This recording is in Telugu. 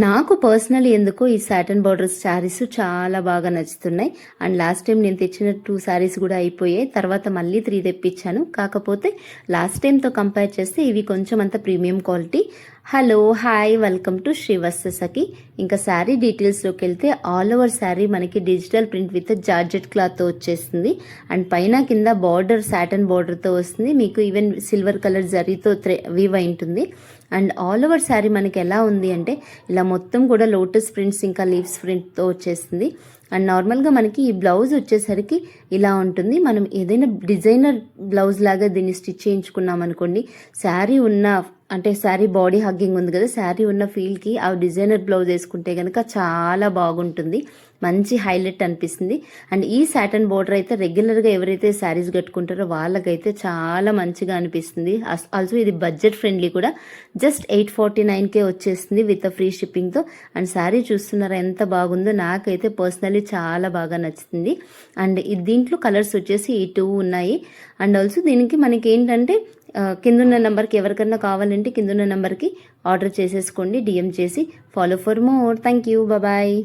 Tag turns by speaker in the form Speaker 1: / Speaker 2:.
Speaker 1: నాకు పర్సనల్లీ ఎందుకో ఈ సాటన్ బార్డర్స్ శారీస్ చాలా బాగా నచ్చుతున్నాయి. అండ్ లాస్ట్ టైం నేను తెచ్చిన 2 శారీస్ కూడా అయిపోయాయి. తర్వాత మళ్ళీ 3 తెప్పించాను. కాకపోతే లాస్ట్ టైంతో కంపేర్ చేస్తే ఇవి కొంచెం అంత premium quality. Hello hi welcome to శ్రీవత్సకి. ఇంకా శారీ డీటెయిల్స్లోకి వెళ్తే ఆల్ ఓవర్ శారీ మనకి డిజిటల్ ప్రింట్ విత్ జార్జెట్ క్లాత్తో వచ్చేస్తుంది. అండ్ పైన కింద బార్డర్ సాటన్ బార్డర్తో వస్తుంది. మీకు ఈవెన్ సిల్వర్ కలర్ జరీతో వీవ్ అయి ఉంటుంది. అండ్ ఆల్ ఓవర్ శారీ మనకి ఎలా ఉంది అంటే ఇలా మొత్తం కూడా లోటస్ ప్రింట్స్ ఇంకా లీవ్స్ ప్రింట్తో వచ్చేస్తుంది. అండ్ నార్మల్గా మనకి ఈ బ్లౌజ్ వచ్చేసరికి ఇలా ఉంటుంది. మనం ఏదైనా డిజైనర్ బ్లౌజ్ లాగా దీన్ని స్టిచ్ చేయించుకున్నాం అనుకోండి, శారీ ఉన్న అంటే శారీ బాడీ హగ్గింగ్ ఉంది కదా, శారీ ఉన్న ఫీల్కి ఆ డిజైనర్ బ్లౌజ్ వేసుకుంటే కనుక చాలా బాగుంటుంది, మంచి హైలైట్ అనిపిస్తుంది. అండ్ ఈ సాటన్ బోర్డర్ అయితే రెగ్యులర్గా ఎవరైతే శారీస్ కట్టుకుంటారో వాళ్ళకైతే చాలా మంచిగా అనిపిస్తుంది. ఆల్సో ఇది బడ్జెట్ ఫ్రెండ్లీ కూడా, జస్ట్ 849కే వచ్చేస్తుంది విత్ ఫ్రీ షిప్పింగ్తో. అండ్ శారీ చూస్తున్నారా ఎంత బాగుందో, నాకైతే పర్సనలీ చాలా బాగా నచ్చుతుంది. అండ్ దీంట్లో కలర్స్ వచ్చేసి ఈ 2 ఉన్నాయి. అండ్ ఆల్సో దీనికి మనకి ఏంటంటే కిందున్న నెంబర్కి ఎవరికన్నా కావాలంటే కిందున్న నెంబర్కి ఆర్డర్ చేసేసుకోండి, డిఎం చేసి. Follow for more. Thank you, bye.